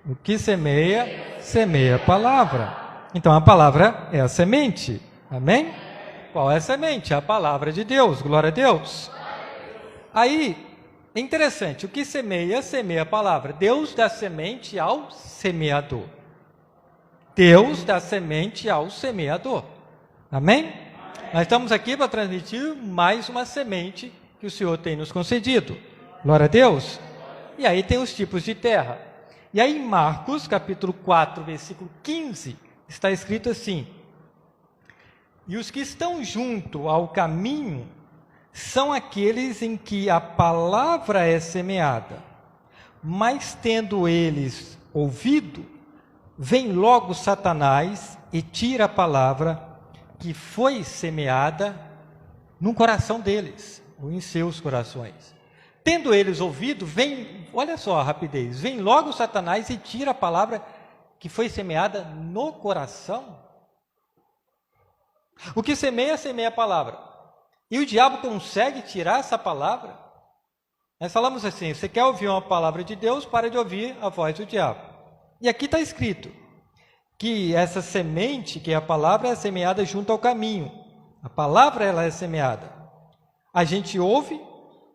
O que semeia, semeia a palavra. Então a palavra é a semente. Amém? Qual é a semente? A palavra de Deus. Glória a Deus. Aí, é interessante. O que semeia, semeia a palavra. Deus dá semente ao semeador. Deus dá semente ao semeador. Amém? Nós estamos aqui para transmitir mais uma semente que o Senhor tem nos concedido. Glória a Deus. E aí tem os tipos de terra. E aí em Marcos, capítulo 4, versículo 15, está escrito assim: e os que estão junto ao caminho são aqueles em que a palavra é semeada, mas tendo eles ouvido, vem logo Satanás e tira a palavra que foi semeada no coração deles, ou em seus corações. Tendo eles ouvido, vem, olha só a rapidez, vem logo Satanás e tira a palavra que foi semeada no coração. O que semeia, semeia a palavra. E o diabo consegue tirar essa palavra? Nós falamos assim: você quer ouvir uma palavra de Deus, para de ouvir a voz do diabo. E aqui está escrito que essa semente, que é a palavra, é semeada junto ao caminho. A palavra, ela é semeada. A gente ouve,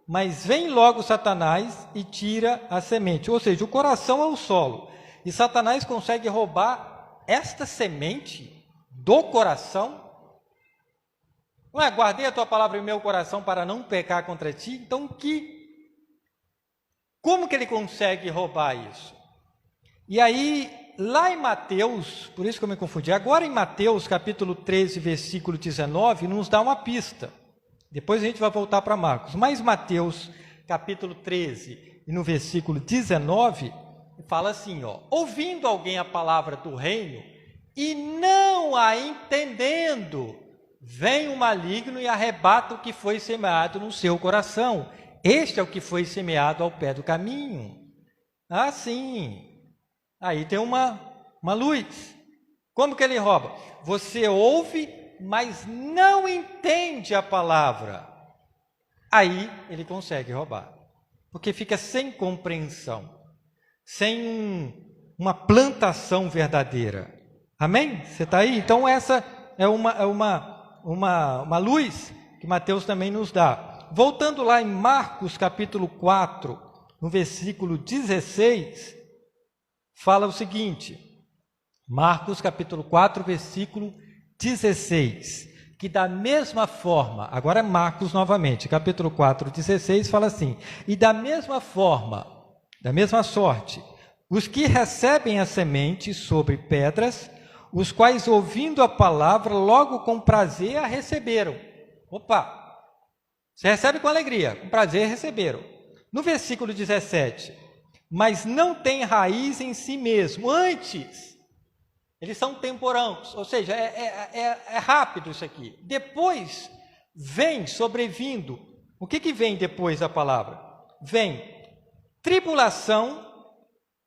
mas vem logo Satanás e tira a semente. Ou seja, o coração é o solo. E Satanás consegue roubar esta semente do coração. Não é? Guardei a tua palavra em meu coração para não pecar contra ti. Então, como que ele consegue roubar isso? E aí, lá em Mateus, por isso que eu me confundi, agora em Mateus, capítulo 13, versículo 19, nos dá uma pista. Depois a gente vai voltar para Marcos. Mas Mateus, capítulo 13, e no versículo 19, fala assim, ó: ouvindo alguém a palavra do reino e não a entendendo, vem o maligno e arrebata o que foi semeado no seu coração. Este é o que foi semeado ao pé do caminho. Ah, sim. Aí tem uma luz. Como que ele rouba? Você ouve, mas não entende a palavra. Aí ele consegue roubar. Porque fica sem compreensão, sem uma plantação verdadeira. Amém? Você está aí? Então essa é uma luz que Mateus também nos dá. Voltando lá em Marcos capítulo 4, no versículo 16, fala o seguinte, Marcos capítulo 4, versículo 16, que da mesma forma, agora é Marcos novamente, capítulo 4, 16, fala assim: e da mesma forma, da mesma sorte, os que recebem a semente sobre pedras, os quais, ouvindo a palavra, logo com prazer a receberam. Opa! Você recebe com alegria, com prazer receberam. No versículo 17, mas não tem raiz em si mesmo, antes, eles são temporãos, ou seja, é rápido isso aqui. Depois, vem sobrevindo, o que vem depois da palavra? Vem tribulação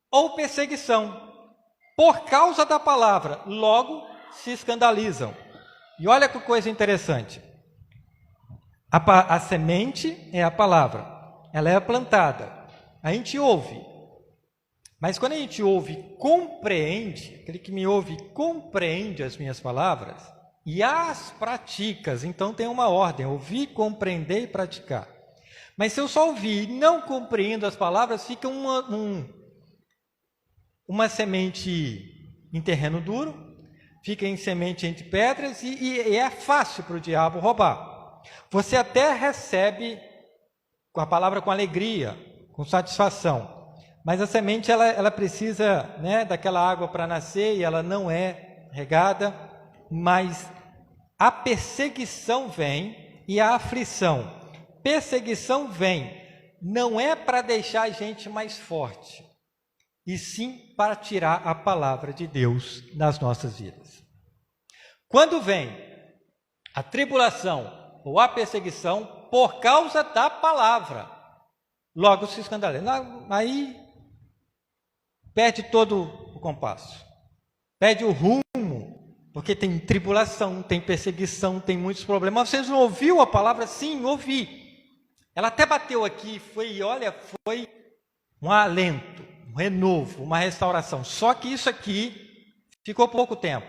ou perseguição, por causa da palavra, logo se escandalizam. E olha que coisa interessante, a semente é a palavra, ela é plantada, a gente ouve, mas quando a gente ouve, compreende, aquele que me ouve compreende as minhas palavras e as praticas, então tem uma ordem, ouvir, compreender e praticar. Mas se eu só ouvir e não compreendo as palavras, fica uma semente em terreno duro, fica em semente entre pedras e é fácil para o diabo roubar. Você até recebe com a palavra com alegria, com satisfação, mas a semente ela precisa, né, daquela água para nascer e ela não é regada, mas a perseguição vem e a aflição. Perseguição vem, não é para deixar a gente mais forte, e sim para tirar a palavra de Deus nas nossas vidas. Quando vem a tribulação ou a perseguição por causa da palavra, logo se escandaliza. Aí perde todo o compasso, perde o rumo, porque tem tribulação, tem perseguição, tem muitos problemas. Vocês não ouviram a palavra? Sim, ouvi. Ela até bateu aqui, foi um alento, um renovo, uma restauração. Só que isso aqui ficou pouco tempo.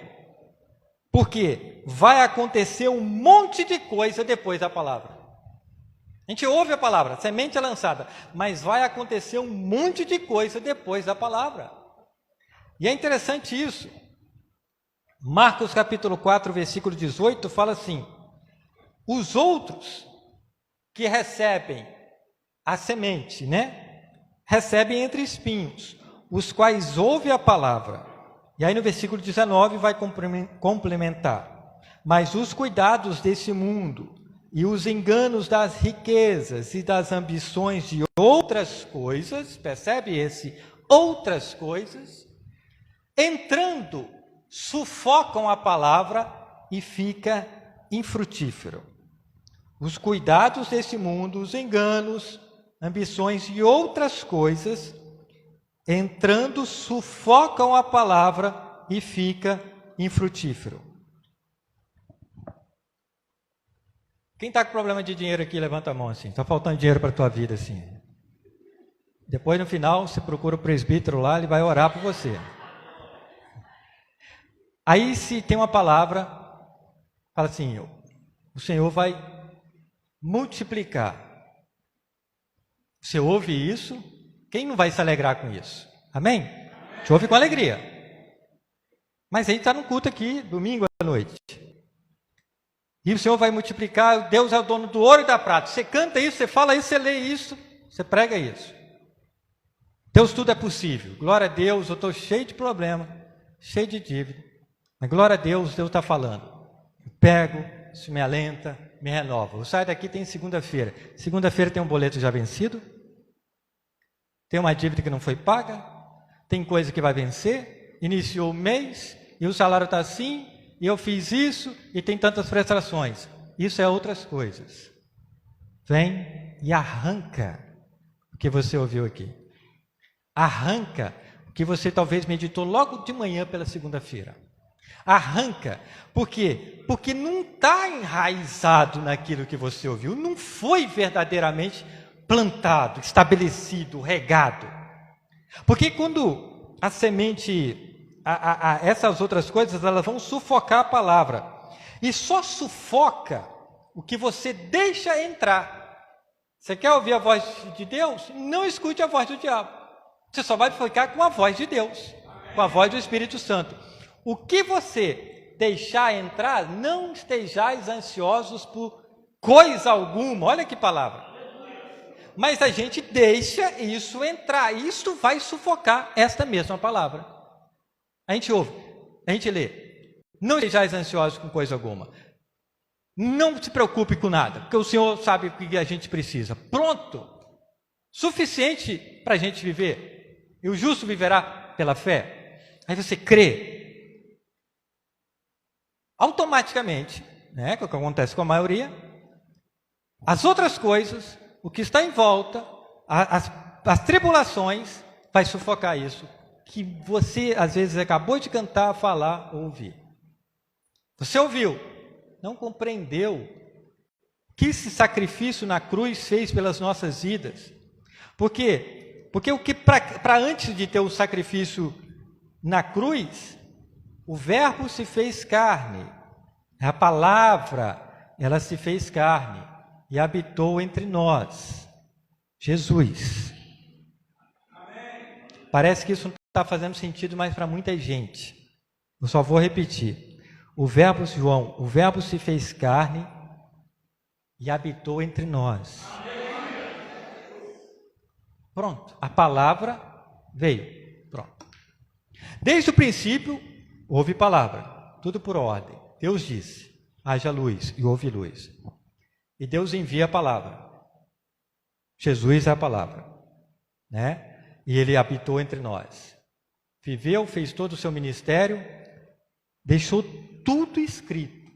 Porque vai acontecer um monte de coisa depois da palavra. A gente ouve a palavra, a semente é lançada, mas vai acontecer um monte de coisa depois da palavra. E é interessante isso. Marcos capítulo 4, versículo 18, fala assim: os outros que recebem a semente, recebem entre espinhos, os quais ouvem a palavra. E aí no versículo 19 vai complementar: mas os cuidados desse mundo e os enganos das riquezas e das ambições de outras coisas, percebe esse outras coisas, entrando, sufocam a palavra e fica infrutífero. Os cuidados desse mundo, os enganos, ambições e outras coisas, entrando, sufocam a palavra e fica infrutífero. Quem está com problema de dinheiro aqui, levanta a mão assim. Está faltando dinheiro para a tua vida assim. Depois, no final, você procura o presbítero lá, ele vai orar por você. Aí, se tem uma palavra, fala assim: o Senhor vai multiplicar. Você ouve isso, quem não vai se alegrar com isso? Amém? Te ouve com alegria. Mas aí está no culto aqui, domingo à noite. E o Senhor vai multiplicar, Deus é o dono do ouro e da prata. Você canta isso, você fala isso, você lê isso, você prega isso. Deus, tudo é possível. Glória a Deus, eu estou cheio de problema, cheio de dívida. Mas glória a Deus, Deus está falando. Eu pego, isso me alenta, me renova. Eu saio daqui, tem segunda-feira. Segunda-feira tem um boleto já vencido. Tem uma dívida que não foi paga. Tem coisa que vai vencer. Iniciou o mês e o salário está assim. E eu fiz isso e tem tantas prestações. Isso é outras coisas. Vem e arranca o que você ouviu aqui. Arranca o que você talvez meditou logo de manhã pela segunda-feira. Arranca. Por quê? Porque não está enraizado naquilo que você ouviu. Não foi verdadeiramente plantado, estabelecido, regado. Porque quando a semente... essas outras coisas, elas vão sufocar a palavra. E só sufoca o que você deixa entrar. Você quer ouvir a voz de Deus? Não escute a voz do diabo. Você só vai ficar com a voz de Deus, com a voz do Espírito Santo. O que você deixar entrar, não estejais ansiosos por coisa alguma. Olha que palavra. Mas a gente deixa isso entrar. E isso vai sufocar esta mesma palavra. A gente ouve, a gente lê. Não sejais ansiosos com coisa alguma. Não se preocupe com nada, porque o Senhor sabe o que a gente precisa. Pronto. Suficiente para a gente viver. E o justo viverá pela fé. Aí você crê. Automaticamente, que é o que acontece com a maioria, as outras coisas, o que está em volta, as tribulações, vai sufocar isso. Que você, às vezes, acabou de cantar, falar, ouvir. Você ouviu, não compreendeu o que esse sacrifício na cruz fez pelas nossas vidas. Por quê? Porque o que para antes de ter o sacrifício na cruz, o verbo se fez carne. A palavra, ela se fez carne e habitou entre nós. Jesus. Parece que isso não está fazendo sentido mais para muita gente. Eu só vou repetir. O verbo, João, o verbo se fez carne e habitou entre nós. Pronto, a palavra veio. Pronto. Desde o princípio, houve palavra. Tudo por ordem. Deus disse, haja luz, e houve luz. E Deus envia a palavra. Jesus é a palavra. E ele habitou entre nós. Viveu, fez todo o seu ministério, deixou tudo escrito.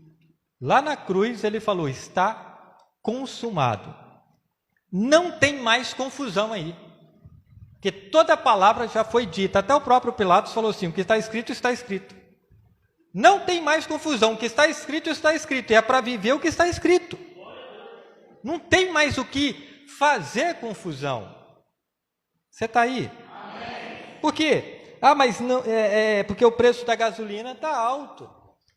Lá na cruz ele falou, está consumado. Não tem mais confusão aí. Porque toda a palavra já foi dita. Até o próprio Pilatos falou assim, o que está escrito, está escrito. Não tem mais confusão, o que está escrito, está escrito. E é para viver o que está escrito. Não tem mais o que fazer confusão. Você está aí? Por quê? Mas não, porque o preço da gasolina está alto,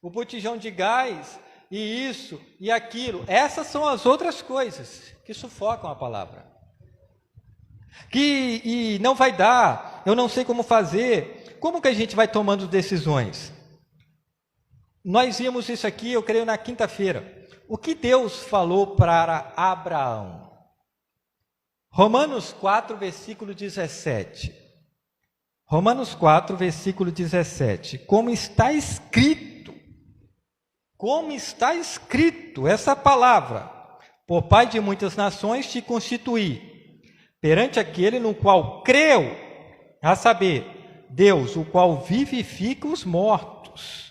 o botijão de gás, e isso, e aquilo. Essas são as outras coisas que sufocam a palavra. E não vai dar, eu não sei como fazer. Como que a gente vai tomando decisões? Nós vimos isso aqui, eu creio, na quinta-feira. O que Deus falou para Abraão? Romanos 4, versículo 17. Romanos 4, versículo 17. Como está escrito, essa palavra: por Pai de muitas nações te constituí, perante aquele no qual creu, a saber, Deus, o qual vivifica os mortos.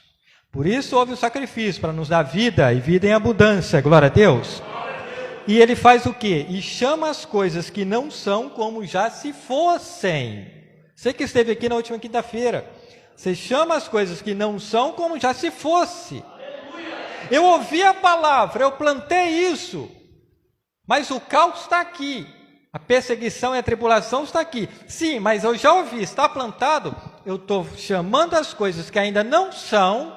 Por isso houve o sacrifício, para nos dar vida e vida em abundância, glória a Deus. E ele faz o quê? E chama as coisas que não são como já se fossem. Você que esteve aqui na última quinta-feira, você chama as coisas que não são como já se fosse. Eu ouvi a palavra, eu plantei isso, mas o caos está aqui, a perseguição e a tribulação está aqui. Sim, mas eu já ouvi, está plantado, eu estou chamando as coisas que ainda não são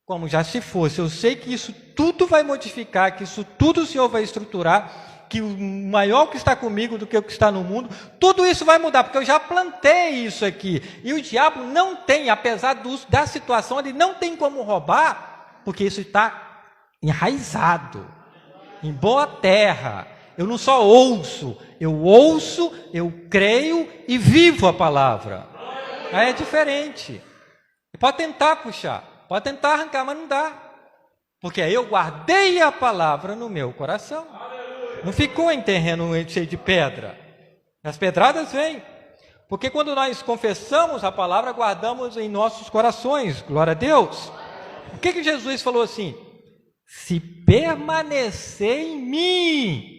como já se fosse. Eu sei que isso tudo vai modificar, que isso tudo o Senhor vai estruturar, que o maior que está comigo do que o que está no mundo, tudo isso vai mudar, porque eu já plantei isso aqui. E o diabo não tem, apesar da situação, ele não tem como roubar, porque isso está enraizado, em boa terra. Eu não só ouço, eu creio e vivo a palavra. Aí é diferente. Pode tentar puxar, pode tentar arrancar, mas não dá. Porque aí eu guardei a palavra no meu coração. Não ficou em terreno cheio de pedra. As pedradas vêm. Porque quando nós confessamos a palavra, guardamos em nossos corações. Glória a Deus. O que Jesus falou assim? Se permanecer em mim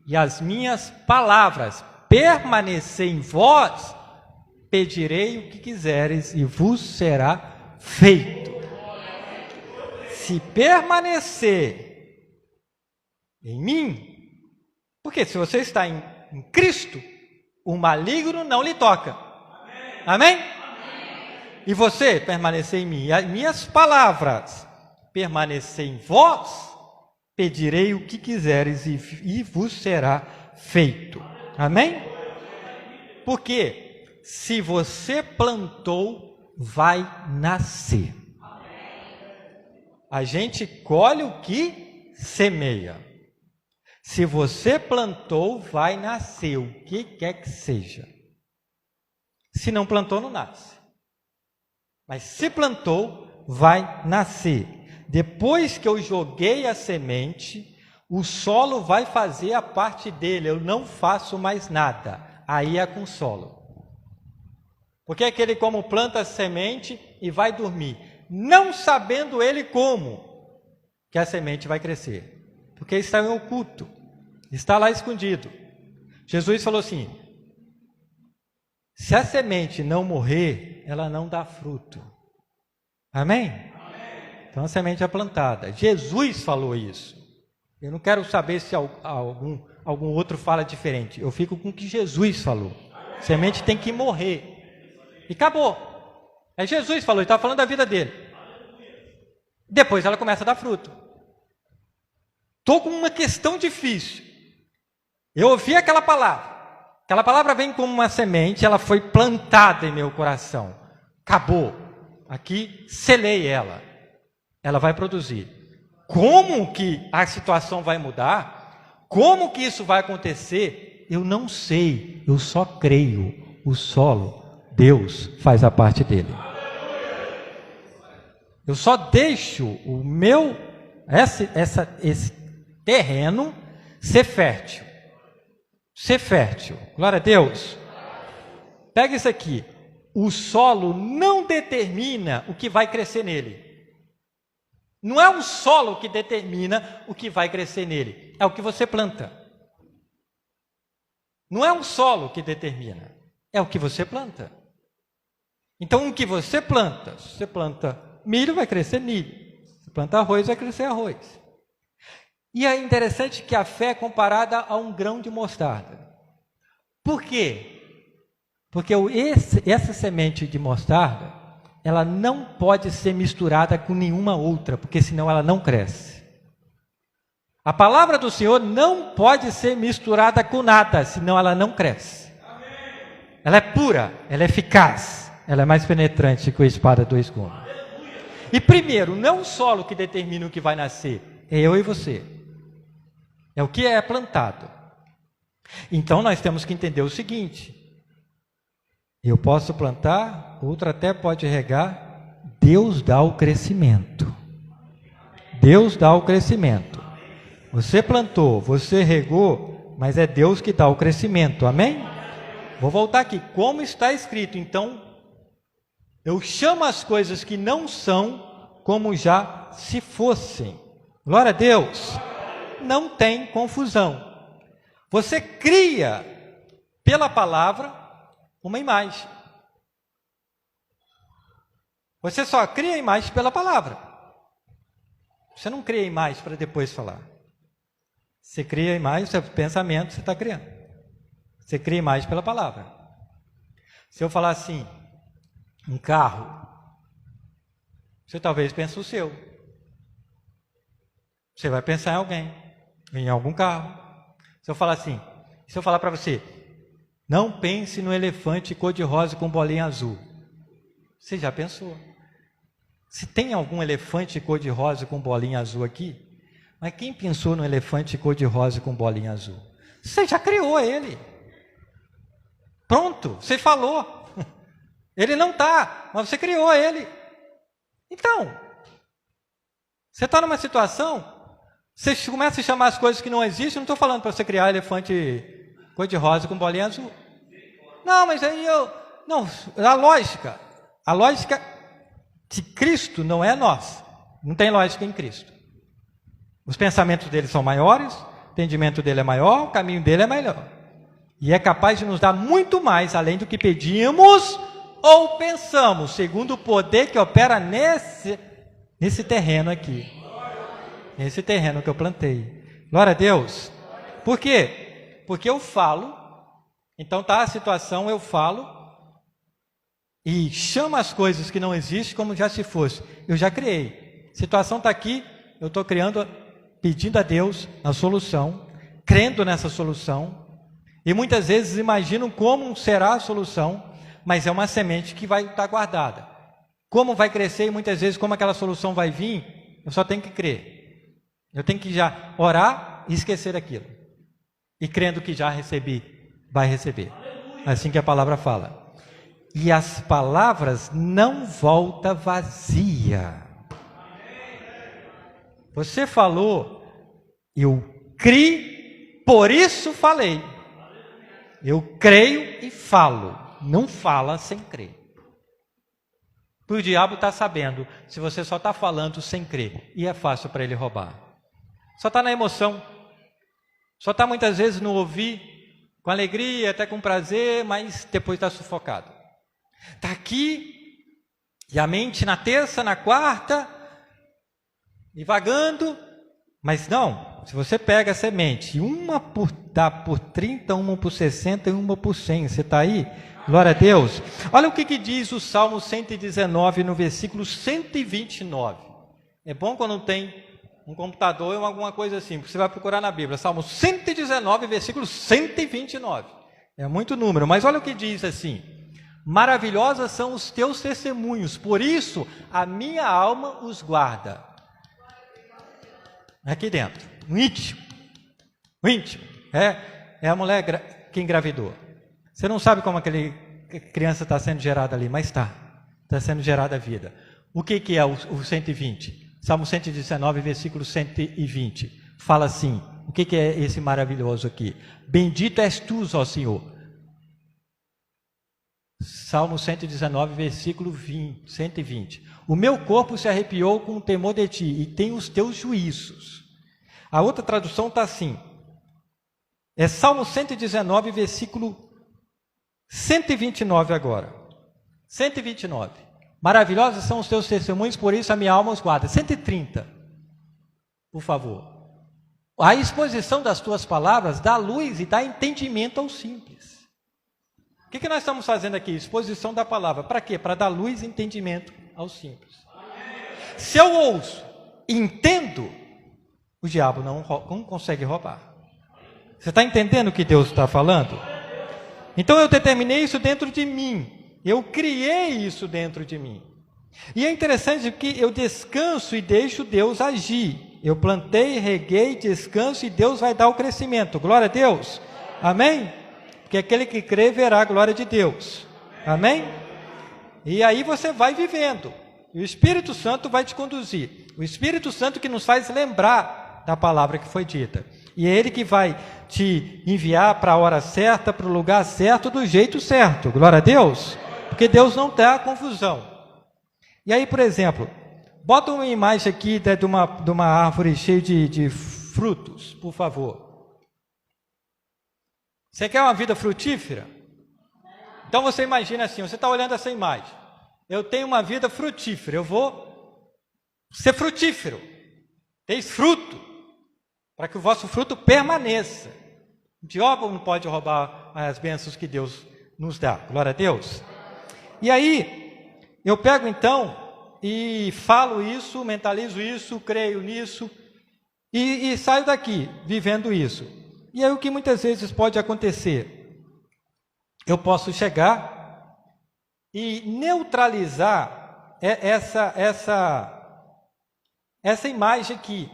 e as minhas palavras permanecer em vós, pedirei o que quiseres e vos será feito. Se permanecer em mim, porque se você está em Cristo, o maligno não lhe toca. Amém? E você permanecer em mim, e as minhas palavras permanecer em vós, pedirei o que quiseres e vos será feito. Amém? Porque se você plantou, vai nascer. A gente colhe o que semeia. Se você plantou, vai nascer o que quer que seja. Se não plantou, não nasce. Mas se plantou, vai nascer. Depois que eu joguei a semente, o solo vai fazer a parte dele. Eu não faço mais nada. Aí é com o solo. Porque é aquele como planta a semente e vai dormir, não sabendo ele como que a semente vai crescer. Porque está em oculto, está lá escondido. Jesus falou assim: se a semente não morrer, ela não dá fruto. Amém? Então a semente é plantada. Jesus falou isso. Eu não quero saber se algum outro fala diferente. Eu fico com o que Jesus falou. A semente tem que morrer. E acabou. É Jesus falou, ele estava falando da vida dele. Depois ela começa a dar fruto. Estou com uma questão difícil. Eu ouvi aquela palavra. Aquela palavra vem como uma semente, ela foi plantada em meu coração. Acabou. Aqui, selei ela. Ela vai produzir. Como que a situação vai mudar? Como que isso vai acontecer? Eu não sei. Eu só creio. O solo, Deus faz a parte dele. Eu só deixo o meu, esse terreno ser fértil. Ser fértil. Glória a Deus. Pega isso aqui. O solo não determina o que vai crescer nele. Não é o solo que determina o que vai crescer nele. É o que você planta. Não é o solo que determina. É o que você planta. Então, o que você planta? Se você planta milho, vai crescer milho. Se planta arroz, vai crescer arroz. E é interessante que a fé é comparada a um grão de mostarda. Por quê? Porque essa semente de mostarda, ela não pode ser misturada com nenhuma outra, porque senão ela não cresce. A palavra do Senhor não pode ser misturada com nada, senão ela não cresce. Ela é pura, ela é eficaz, ela é mais penetrante que a espada de dois gumes. E primeiro, não o solo que determina o que vai nascer, é eu e você. É o que é plantado. Então nós temos que entender o seguinte: eu posso plantar, outro até pode regar, Deus dá o crescimento. Deus dá o crescimento. Você plantou, você regou, mas é Deus que dá o crescimento, amém? Vou voltar aqui, como está escrito, então, eu chamo as coisas que não são como já se fossem. Glória a Deus. Não tem confusão. Você cria pela palavra uma imagem. Você só cria a imagem pela palavra. Você não cria a imagem para depois falar. Você cria a imagem, seu pensamento você está criando. Você cria a imagem pela palavra. Se eu falar assim, um carro, você talvez pense o seu. Você vai pensar em alguém, em algum carro. Se eu falar assim, se eu falar para você, não pense no elefante cor-de-rosa com bolinha azul. Você já pensou? Se tem algum elefante cor-de-rosa com bolinha azul aqui, mas quem pensou no elefante cor-de-rosa com bolinha azul? Você já criou ele. Pronto, você falou. Ele não está, mas você criou ele. Então, você está numa situação, você começa a chamar as coisas que não existem, não estou falando para você criar elefante cor-de-rosa com bolinha azul. Não, mas aí não, a lógica de Cristo não é nossa. Não tem lógica em Cristo. Os pensamentos dele são maiores, o entendimento dele é maior, o caminho dele é melhor. E é capaz de nos dar muito mais, além do que pedimos ou pensamos, segundo o poder que opera nesse terreno aqui. Nesse terreno que eu plantei. Glória a Deus. Por quê? Porque eu falo, então está a situação, eu falo, e chamo as coisas que não existem como já se fosse. Eu já criei. A situação está aqui, eu estou criando, pedindo a Deus a solução, crendo nessa solução, e muitas vezes imagino como será a solução, mas é uma semente que vai estar guardada. Como vai crescer e muitas vezes como aquela solução vai vir, eu só tenho que crer. Eu tenho que já orar e esquecer aquilo. E crendo que já recebi, vai receber. Assim que a palavra fala. E as palavras não voltam vazia. Você falou, eu criei, por isso falei. Eu creio e falo. Não fala sem crer. O diabo está sabendo se você só está falando sem crer. E é fácil para ele roubar. Só está na emoção. Só está muitas vezes no ouvir, com alegria, até com prazer, mas depois está sufocado. Está aqui, e a mente na terça, na quarta, divagando, mas não, se você pega a semente, uma dá por 30, uma por 60 e uma por 100, você está aí? Glória a Deus. Olha o que diz o Salmo 119, no versículo 129. É bom quando tem um computador ou alguma coisa assim, porque você vai procurar na Bíblia, Salmo 119, versículo 129. É muito número, mas olha o que diz assim: maravilhosas são os teus testemunhos, por isso a minha alma os guarda. Aqui dentro, o íntimo, é a mulher que engravidou. Você não sabe como aquela criança está sendo gerada ali, mas está sendo gerada a vida. O que é o 120? Salmo 119, versículo 120, fala assim, o que é esse maravilhoso aqui? Bendito és tu, ó Senhor. Salmo 119, versículo 120. O meu corpo se arrepiou com o temor de ti, e tem os teus juízos. A outra tradução está assim, é Salmo 119, versículo 129 agora. 129. Maravilhosos são os teus testemunhos, por isso a minha alma os guarda. 130, por favor. A exposição das tuas palavras dá luz e dá entendimento ao simples. O que nós estamos fazendo aqui? Exposição da palavra. Para quê? Para dar luz e entendimento aos simples. Se eu ouço, entendo, o diabo não consegue roubar. Você está entendendo o que Deus está falando? Então eu determinei isso dentro de mim. Eu criei isso dentro de mim. E é interessante que eu descanso e deixo Deus agir. Eu plantei, reguei, descanso e Deus vai dar o crescimento. Glória a Deus. Amém? Porque aquele que crê verá a glória de Deus. Amém? E aí você vai vivendo. E o Espírito Santo vai te conduzir. O Espírito Santo que nos faz lembrar da palavra que foi dita. E é Ele que vai te enviar para a hora certa, para o lugar certo, do jeito certo. Glória a Deus. Porque Deus não dá confusão. E aí, por exemplo, bota uma imagem aqui de uma árvore cheia de frutos, por favor. Você quer uma vida frutífera? Então você imagina assim, você está olhando essa imagem. Eu tenho uma vida frutífera, eu vou ser frutífero. Teis fruto, para que o vosso fruto permaneça. O diabo não pode roubar as bênçãos que Deus nos dá. Glória a Deus. E aí, eu pego então e falo isso, mentalizo isso, creio nisso e saio daqui vivendo isso. E aí o que muitas vezes pode acontecer? Eu posso chegar e neutralizar essa imagem aqui.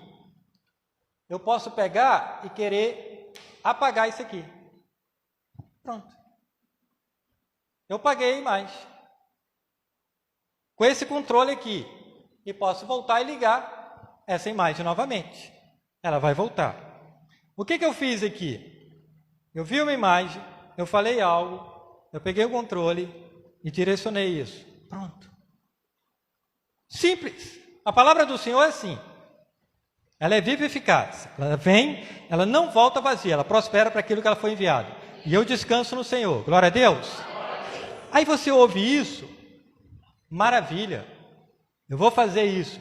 Eu posso pegar e querer apagar isso aqui. Pronto. Eu paguei a imagem. Com esse controle aqui. E posso voltar e ligar essa imagem novamente. Ela vai voltar. O que eu fiz aqui? Eu vi uma imagem, eu falei algo, eu peguei o controle e direcionei isso. Pronto. Simples. A palavra do Senhor é assim. Ela é viva e eficaz. Ela vem, ela não volta vazia, ela prospera para aquilo que ela foi enviada. E eu descanso no Senhor. Glória a Deus. Aí você ouve isso, maravilha. Eu vou fazer isso,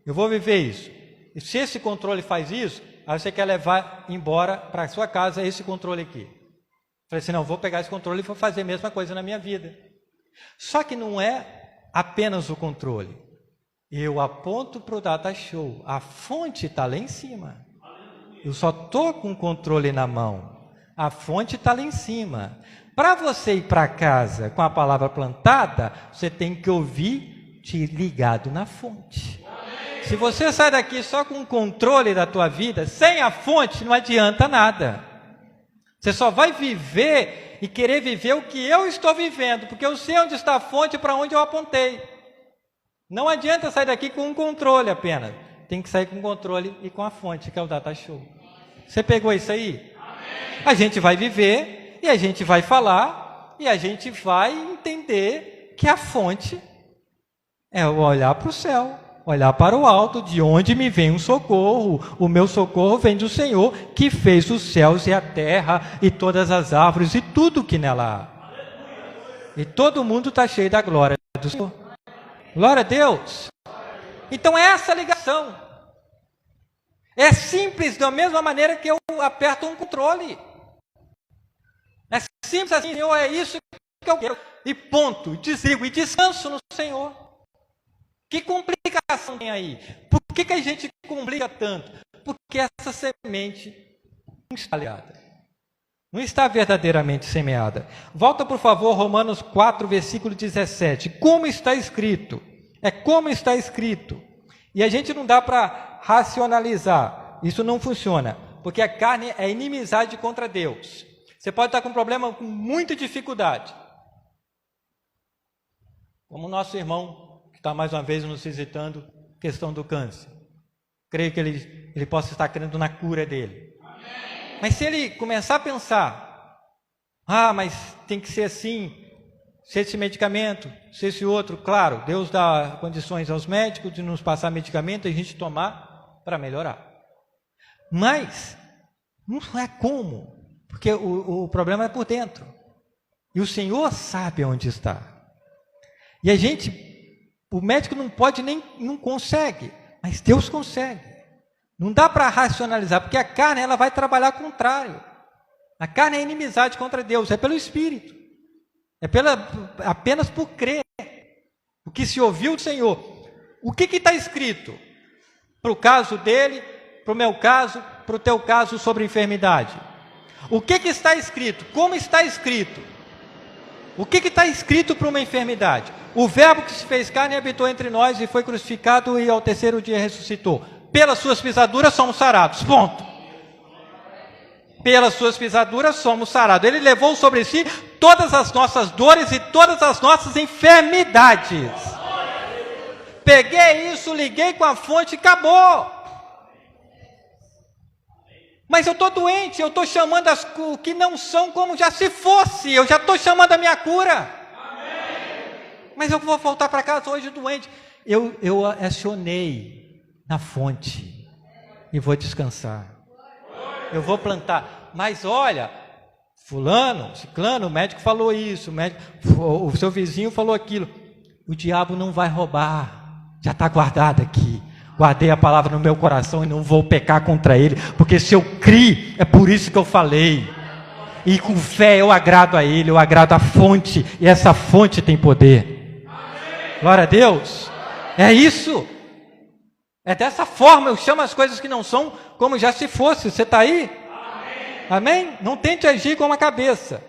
eu vou viver isso. E se esse controle faz isso, aí você quer levar embora para a sua casa esse controle aqui. Falei assim, não, vou pegar esse controle e vou fazer a mesma coisa na minha vida. Só que não é apenas o controle. Eu aponto para o data show. A fonte está lá em cima. Eu só estou com o controle na mão. A fonte está lá em cima. Para você ir para casa com a palavra plantada, você tem que ouvir te ligado na fonte. Se você sai daqui só com o controle da tua vida, sem a fonte, não adianta nada. Você só vai viver e querer viver o que eu estou vivendo, porque eu sei onde está a fonte e para onde eu apontei. Não adianta sair daqui com um controle apenas. Tem que sair com o controle e com a fonte, que é o data show. Você pegou isso aí? A gente vai viver, e a gente vai falar, e a gente vai entender que a fonte é o olhar para o céu. Olhar para o alto, de onde me vem um socorro. O meu socorro vem do Senhor, que fez os céus e a terra, e todas as árvores, e tudo que nela há. E todo mundo está cheio da glória do Senhor. Glória a Deus. Então é essa ligação. É simples, da mesma maneira que eu aperto um controle. É simples assim, Senhor, é isso que eu quero. E ponto, desligo e descanso no Senhor. Que complicação tem aí? Por que a gente complica tanto? Porque essa semente não está ligada. Não está verdadeiramente semeada. Volta, por favor, Romanos 4, versículo 17. Como está escrito? É como está escrito. E a gente não dá para racionalizar. Isso não funciona. Porque a carne é inimizade contra Deus. Você pode estar com um problema com muita dificuldade. Como o nosso irmão está mais uma vez nos visitando, questão do câncer. Creio que ele possa estar crendo na cura dele. Amém. Mas se ele começar a pensar, mas tem que ser assim, ser esse medicamento, ser esse outro, claro, Deus dá condições aos médicos de nos passar medicamento e a gente tomar para melhorar. Mas não é como, porque o problema é por dentro. E o Senhor sabe onde está. E o médico não pode não consegue, mas Deus consegue. Não dá para racionalizar, porque a carne ela vai trabalhar ao contrário. A carne é inimizade contra Deus, é pelo Espírito. É apenas por crer. O que se ouviu do Senhor. O que está escrito? Para o caso dele, para o meu caso, para o teu caso sobre enfermidade. O que está escrito? Como está escrito? O que está escrito para uma enfermidade? O verbo que se fez carne habitou entre nós e foi crucificado e ao terceiro dia ressuscitou. Pelas suas pisaduras somos sarados. Ponto. Pelas suas pisaduras somos sarados. Ele levou sobre si todas as nossas dores e todas as nossas enfermidades. Peguei isso, liguei com a fonte e acabou. Mas eu estou doente, eu estou chamando as que não são como já se fosse. Eu já estou chamando a minha cura. Mas eu vou voltar para casa hoje doente. Eu acionei na fonte e vou descansar. Eu vou plantar. Mas olha, fulano, ciclano, o médico falou isso, o seu vizinho falou aquilo. O diabo não vai roubar. Já está guardado aqui. Guardei a palavra no meu coração e não vou pecar contra ele, porque se eu criei, é por isso que eu falei. E com fé eu agrado a ele, eu agrado a fonte, e essa fonte tem poder. Glória a Deus. É isso. É dessa forma, eu chamo as coisas que não são como já se fosse. Você está aí? Amém? Não tente agir com a cabeça.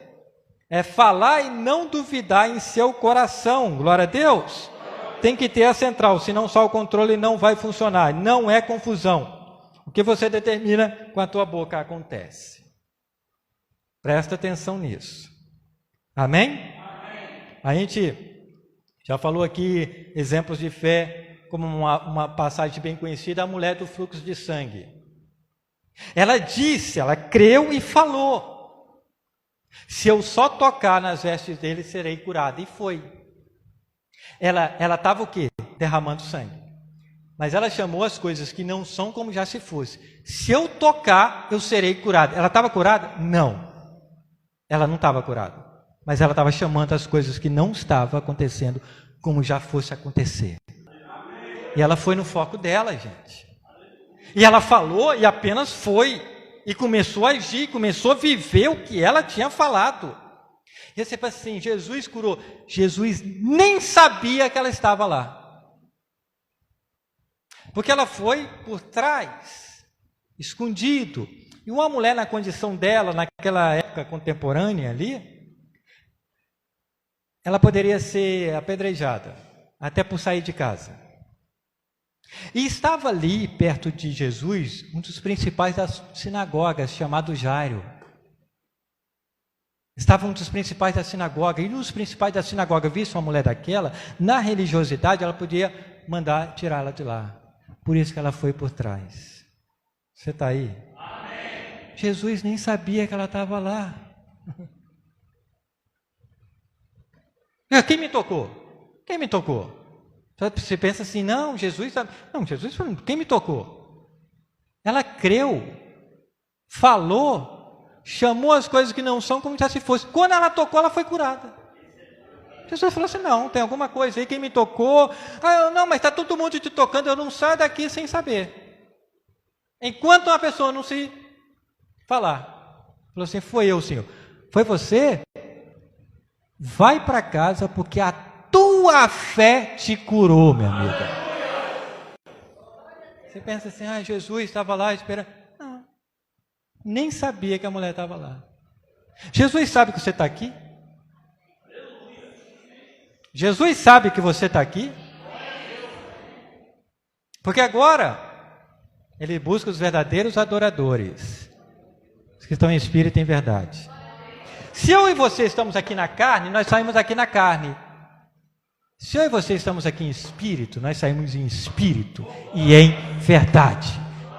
É falar e não duvidar em seu coração. Glória a Deus. Tem que ter a central, senão só o controle não vai funcionar. Não é confusão. O que você determina com a tua boca acontece. Presta atenção nisso. Amém? A gente já falou aqui exemplos de fé, como uma passagem bem conhecida, a mulher do fluxo de sangue. Ela disse, ela creu e falou: se eu só tocar nas vestes dele, serei curada. E foi. Ela estava o quê? Derramando sangue. Mas ela chamou as coisas que não são como já se fosse. Se eu tocar, eu serei curada. Ela estava curada? Não. Ela não estava curada. Mas ela estava chamando as coisas que não estavam acontecendo como já fosse acontecer. E ela foi no foco dela, gente. E ela falou e apenas foi. E começou a agir, começou a viver o que ela tinha falado. E você pensa assim, Jesus curou. Jesus nem sabia que ela estava lá. Porque ela foi por trás, escondido. E uma mulher na condição dela, naquela época contemporânea ali, ela poderia ser apedrejada, até por sair de casa. E estava ali, perto de Jesus, um dos principais das sinagogas, chamado Jairo. Estava um dos principais da sinagoga, e os principais da sinagoga vissem uma mulher daquela, na religiosidade ela podia mandar tirá-la de lá. Por isso que ela foi por trás. Você está aí? Amém. Jesus nem sabia que ela estava lá. Quem me tocou? Quem me tocou? Você pensa assim, não, Jesus sabe. Não, Jesus, quem me tocou? Ela creu, falou, chamou as coisas que não são como já se fosse. Quando ela tocou, ela foi curada. Jesus falou assim, não, tem alguma coisa aí, quem me tocou? Não, mas está todo mundo te tocando, eu não saio daqui sem saber. Enquanto uma pessoa não se falar, falou assim, foi eu, Senhor. Foi você? Vai para casa, porque a tua fé te curou, minha amiga. Você pensa assim, Jesus estava lá esperando. Não, nem sabia que a mulher estava lá. Jesus sabe que você está aqui? Jesus sabe que você está aqui? Porque agora Ele busca os verdadeiros adoradores, os que estão em espírito e em verdade. Se eu e você estamos aqui na carne, nós saímos aqui na carne. Se eu e você estamos aqui em espírito, nós saímos em espírito e em verdade.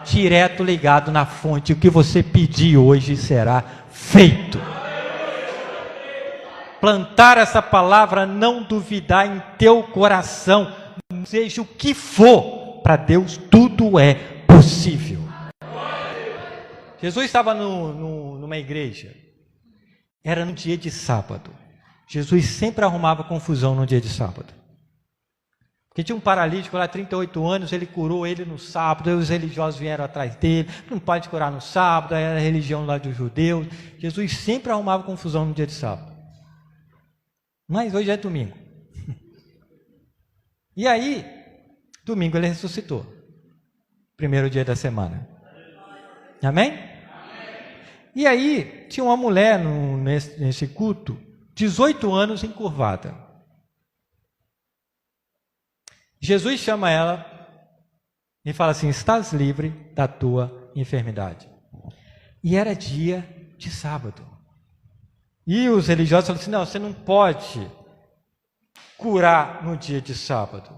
Direto ligado na fonte. O que você pedir hoje será feito. Plantar essa palavra, não duvidar em teu coração, seja o que for, para Deus tudo é possível. Jesus estava numa igreja, era no dia de sábado. Jesus sempre arrumava confusão no dia de sábado. Porque tinha um paralítico lá, 38 anos, ele curou ele no sábado, aí os religiosos vieram atrás dele, não pode curar no sábado, aí era a religião lá dos judeus. Jesus sempre arrumava confusão no dia de sábado. Mas hoje é domingo. E aí, domingo ele ressuscitou. Primeiro dia da semana. Amém? E aí, tinha uma mulher nesse culto, 18 anos encurvada. Jesus chama ela e fala assim: estás livre da tua enfermidade. E era dia de sábado. E os religiosos falaram assim: não, você não pode curar no dia de sábado.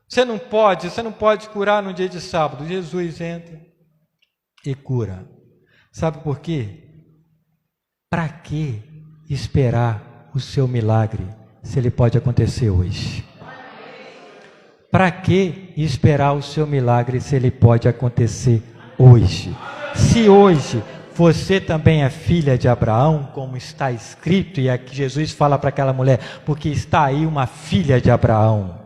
Você não pode curar no dia de sábado. Jesus entra e cura. Sabe por quê? Para que esperar o seu milagre se ele pode acontecer hoje? Para que esperar o seu milagre se ele pode acontecer hoje? Se hoje você também é filha de Abraão, como está escrito, e aqui Jesus fala para aquela mulher, porque está aí uma filha de Abraão.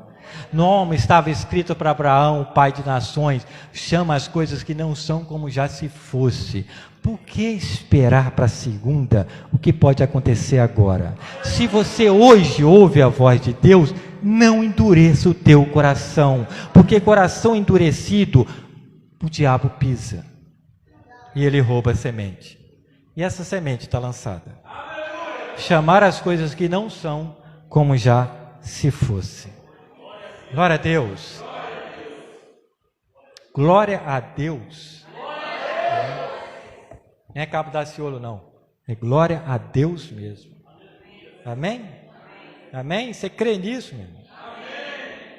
Não estava escrito para Abraão, pai de nações, chama as coisas que não são como já se fosse. Por que esperar para a segunda o que pode acontecer agora? Se você hoje ouve a voz de Deus, não endureça o teu coração, porque coração endurecido, o diabo pisa e ele rouba a semente. E essa semente está lançada. Chamar as coisas que não são como já se fosse. Glória a Deus. Glória a Deus. Não é Cabo Daciolo, não. É glória a Deus mesmo. Amém? Amém? Você crê nisso, meu irmão?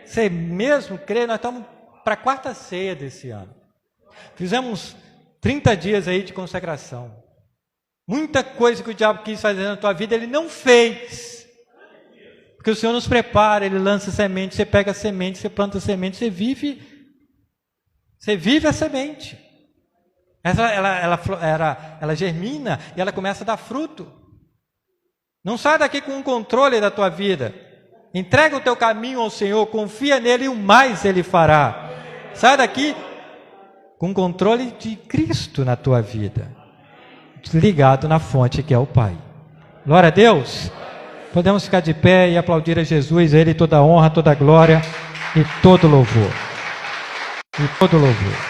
Você mesmo crê? Nós estamos para a quarta ceia desse ano. Fizemos 30 dias aí de consagração. Muita coisa que o diabo quis fazer na tua vida, ele não fez. Porque o Senhor nos prepara, Ele lança semente, você pega a semente, você planta a semente, você vive a semente. Ela germina e ela começa a dar fruto. Não sai daqui com um controle da tua vida. Entrega o teu caminho ao Senhor, confia nele e o mais Ele fará. Sai daqui com controle de Cristo na tua vida, ligado na fonte que é o Pai. Glória a Deus. Podemos ficar de pé e aplaudir a Jesus, a Ele toda a honra, toda a glória e todo louvor. E todo louvor.